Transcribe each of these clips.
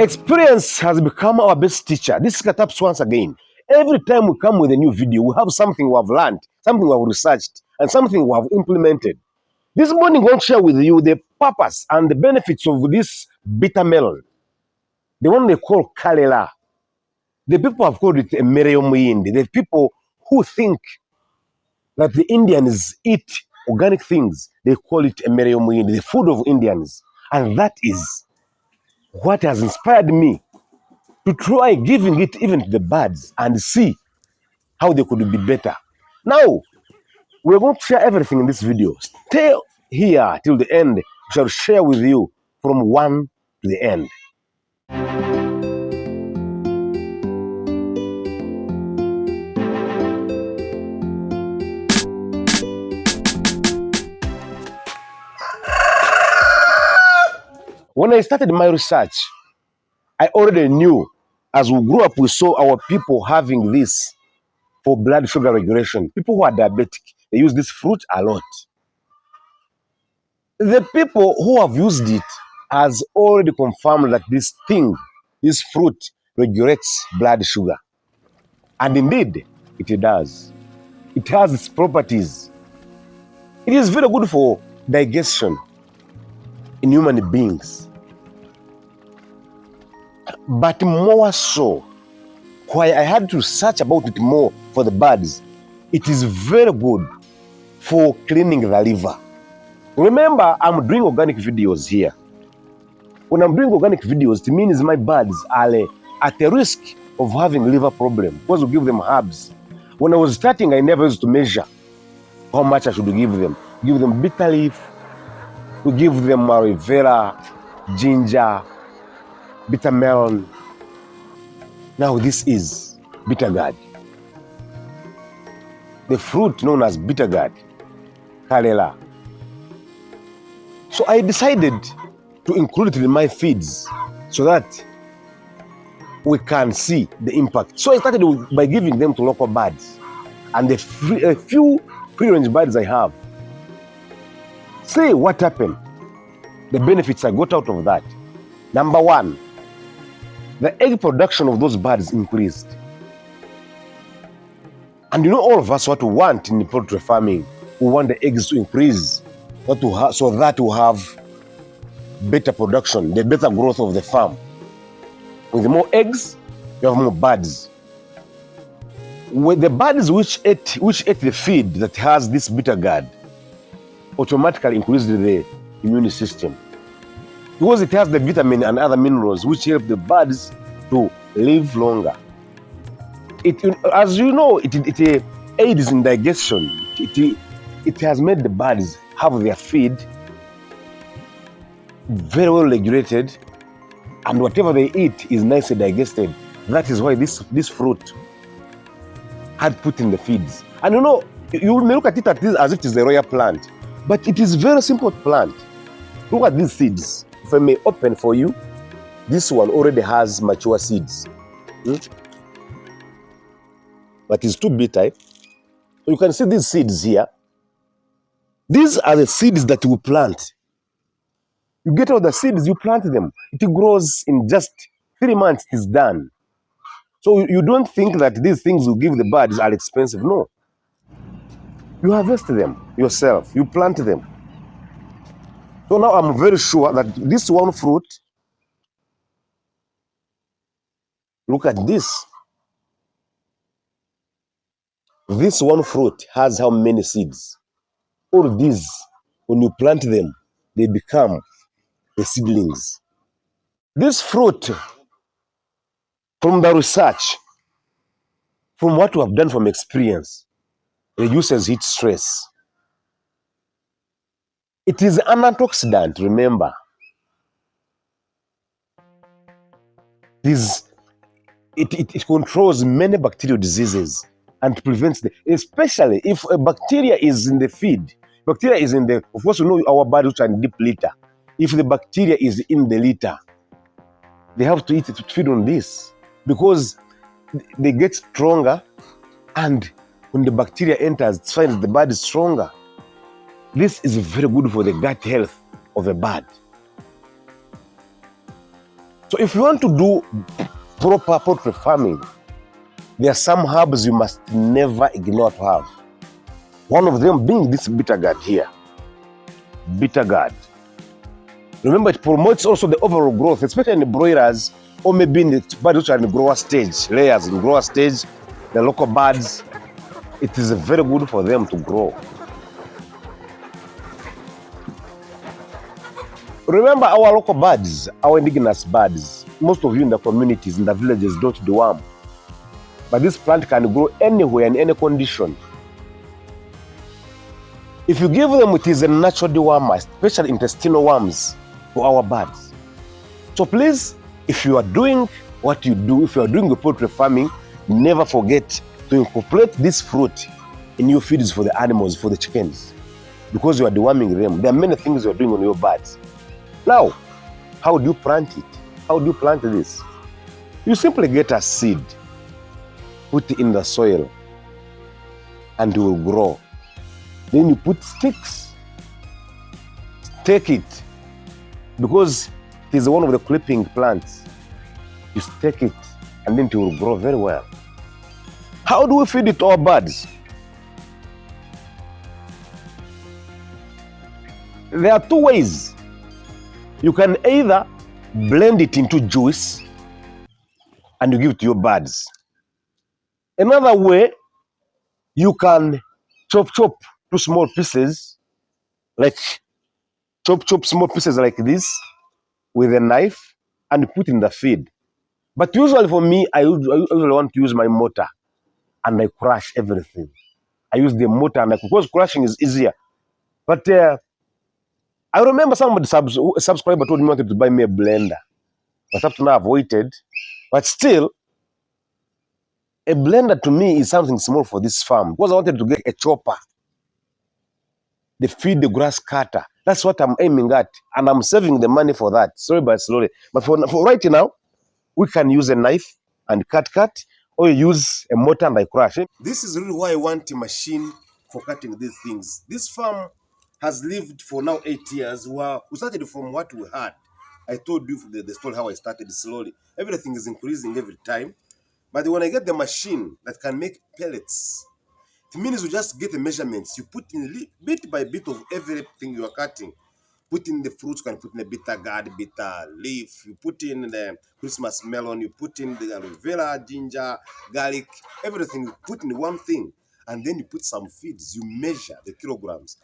Experience has become our best teacher. This is Kataps once again. Every time we come with a new video, we have something we have learned, something we have researched, and something we have implemented. This morning, I want to share with you the purpose and the benefits of this bitter melon, the one they call kalela. The people have called it a mereyomuyindi. The people who think that the Indians eat organic things, they call it a mereyomuyindi, the food of Indians. And that is what has inspired me to try giving it even to the birds and see how they could be better. Now, we're going to share everything in this video. Stay here till the end. We shall share with you from one to the end. When I started my research, I already knew, as we grew up, we saw our people having this for blood sugar regulation. People who are diabetic, they use this fruit a lot. The people who have used it has already confirmed that this thing, this fruit, regulates blood sugar. And indeed, it does. It has its properties. It is very good for digestion in human beings. But more so, why I had to search about it more for the birds, it is very good for cleaning the liver. Remember, I'm doing organic videos here. When I'm doing organic videos, it means my birds are at a risk of having liver problem because we give them herbs. When I was starting, I never used to measure how much I should give them. Give them bitter leaf, we give them aloe vera, ginger, bitter melon. Now this is bitter gourd, the fruit known as bitter gourd, kalela. So I decided to include it in my feeds so that we can see the impact. So I started by giving them to local birds and a few free-range birds I have. See what happened, the benefits I got out of that. Number one, the egg production of those birds increased. And you know all of us what we want in poultry farming. We want the eggs to increase so that we have better production, the better growth of the farm. With more eggs, you have more birds. With the birds which ate the feed that has this bitter gourd, automatically increased the immune system, because it has the vitamin and other minerals which help the birds to live longer. As you know, it aids in digestion. It has made the birds have their feed very well regulated, and whatever they eat is nicely digested. That is why this fruit had put in the feeds. And you know, you may look at it as if it is a royal plant, but it is a very simple plant. Look at these seeds. If I may open for you, this one already has mature seeds. But it's too bitter. So you can see these seeds here. These are the seeds that you plant. You get all the seeds, you plant them. It grows in just 3 months, it is done. So you don't think that these things you give the birds are expensive. No. You harvest them yourself. You plant them. So now I'm very sure that this one fruit, look at this. This one fruit has how many seeds? All these, when you plant them, they become the seedlings. This fruit, from the research, from what we have done from experience, reduces heat stress. It is an antioxidant, remember. It controls many bacterial diseases and prevents them, especially if a bacteria is in the feed. Bacteria is in the, of course, you know our body which are in deep litter. If the bacteria is in the litter, they have to eat it to feed on this because they get stronger, and when the bacteria enters, it finds the bird is stronger. This is very good for the gut health of a bird. So if you want to do proper poultry farming, there are some herbs you must never ignore to have. One of them being this bitter gourd here. Bitter gourd. Remember, it promotes also the overall growth, especially in the broilers or maybe in the birds which are in the grower stage, layers in grower stage, the local birds. It is very good for them to grow. Remember our local birds, our indigenous birds. Most of you in the communities, in the villages, don't deworm. But this plant can grow anywhere in any condition. If you give them, it is a natural dewormer, especially intestinal worms for our birds. So please, if you are doing what you do, if you are doing the poultry farming, never forget to incorporate this fruit in your feeds for the animals, for the chickens, because you are deworming them. There are many things you are doing on your birds. Now, how do you plant it? How do you plant this? You simply get a seed, put it in the soil, and it will grow. Then you put sticks, stake it, because it is one of the clipping plants. You stake it, and then it will grow very well. How do we feed it to our birds? There are two ways. You can either blend it into juice and you give it to your birds. Another way, you can chop two small pieces, like chop small pieces like this with a knife and put in the feed. But usually for me, I usually want to use my mortar and I crush everything. I use the mortar and because crushing is easier. But I remember somebody, a subscriber told me he wanted to buy me a blender. But up to now I've waited. But still, a blender to me is something small for this farm because I wanted to get a chopper. They feed the grass cutter. That's what I'm aiming at. And I'm saving the money for that, slowly by slowly. But for right now, we can use a knife and cut, or use a mortar and I crush it. This is really why I want a machine for cutting these things. This farm has lived for now 8 years. We started from what we had. I told you the story how I started slowly. Everything is increasing every time. But when I get the machine that can make pellets, it means you just get the measurements. You put in bit by bit of everything you are cutting. Put in the fruits, you can put in the bitter gourd, bitter leaf. You put in the Christmas melon. You put in the aloe vera, ginger, garlic, everything. You put in one thing. And then you put some feeds. You measure the kilograms.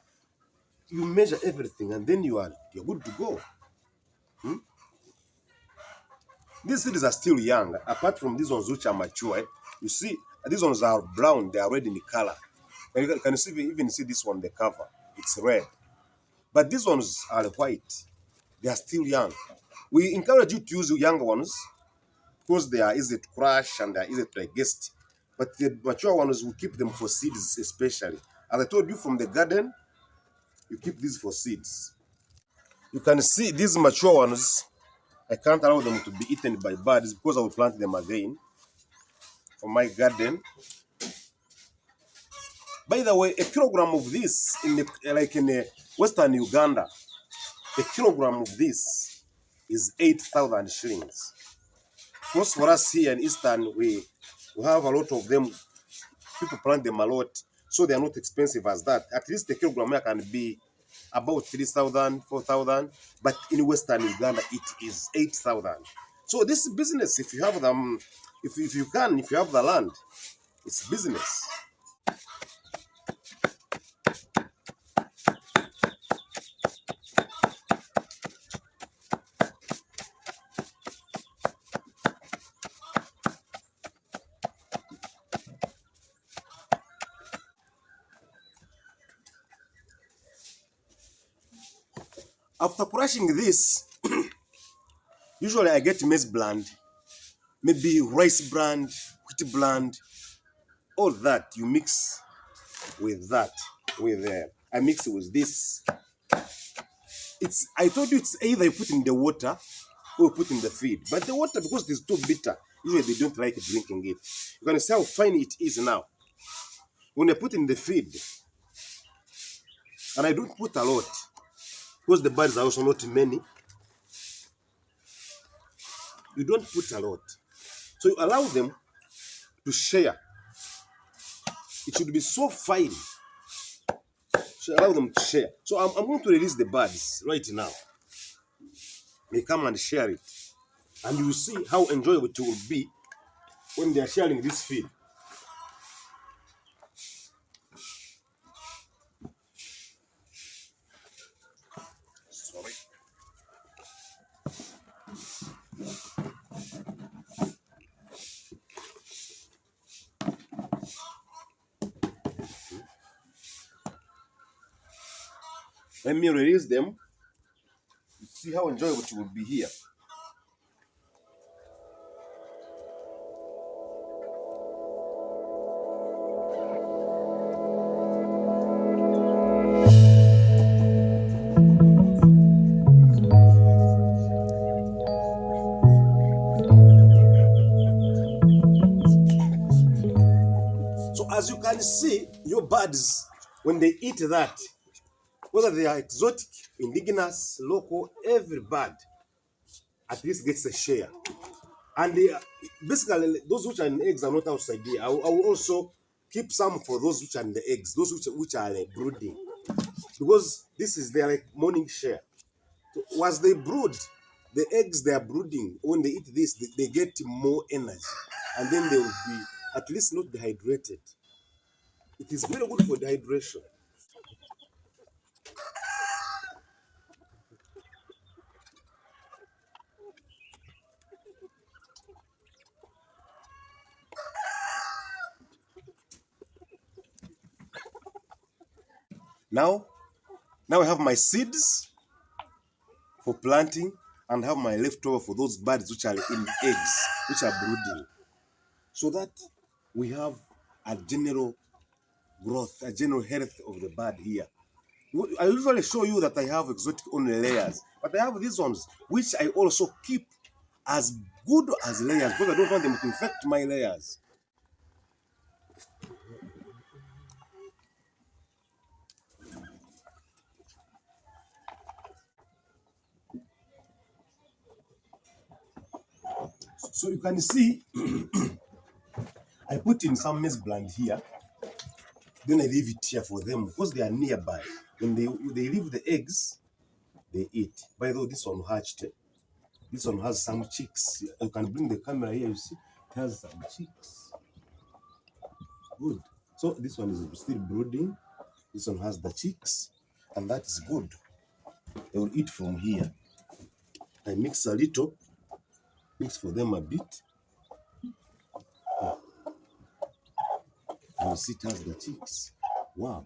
You measure everything. And then you're good to go. These seeds are still young. Apart from these ones which are mature, you see, these ones are brown. They are red in the color. And you can even see this one, the cover. It's red. But these ones are white. They are still young. We encourage you to use younger ones because they are easy to crush and they are easy to digest. But the mature ones, we keep them for seeds especially. As I told you from the garden, you keep these for seeds. You can see these mature ones, I can't allow them to be eaten by birds because I will plant them again for my garden. By the way, a kilogram of this, like in Western Uganda, a kilogram of this is 8,000 shillings. Because for us here in Eastern, we have a lot of them. People plant them a lot, so they are not expensive as that. At least the kilogram here can be about 3,000, 4,000. But in Western Uganda, it is 8,000. So this is business. If you have them, if you have the land, it's business. After crushing this, usually I get maize bland, maybe rice bland, wheat bland, all that you mix with that. I mix it with this. I told you it's either you put in the water or put in the feed. But the water, because it is too bitter, usually they don't like drinking it. You can see how fine it is now. When I put in the feed, and I don't put a lot, because the birds are also not many. You don't put a lot. So you allow them to share. It should be so fine. So allow them to share. So I'm going to release the birds right now. They come and share it. And you will see how enjoyable it will be when they are sharing this feed. Sorry. Let me release them. See how enjoyable it will be here. So as you can see, your birds, when they eat that, whether they are exotic, indigenous, local, every bird at least gets a share. And basically, those which are in eggs are not outside here. I will also keep some for those which are in the eggs, those which are brooding. Because this is their like morning share. So once they brood, the eggs they are brooding, when they eat this, they get more energy. And then they will be at least not dehydrated. It is very good for dehydration. Now I have my seeds for planting and have my leftover for those birds which are in eggs, which are brooding. So that we have a general growth, a general health of the bird here. I usually show you that I have exotic only layers, but I have these ones which I also keep as good as layers because I don't want them to infect my layers. So you can see I put in some maize bland here, then I leave it here for them because they are nearby. When they leave the eggs, they eat. By the way, this one hatched. This one has some chicks. You can bring the camera here, you see, it has some chicks. Good. So this one is still brooding. This one has the chicks, and that is good. They will eat from here. I mix a little, mix for them a bit. You see, it has the chicks. Wow.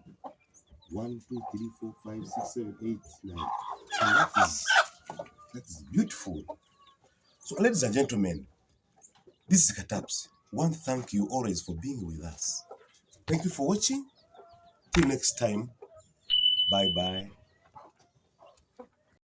1, 2, 3, 4, 5, 6, 7, 8, 9. And that is beautiful. So, ladies and gentlemen, this is Kataps. One, thank you always for being with us. Thank you for watching. Till next time. Bye bye.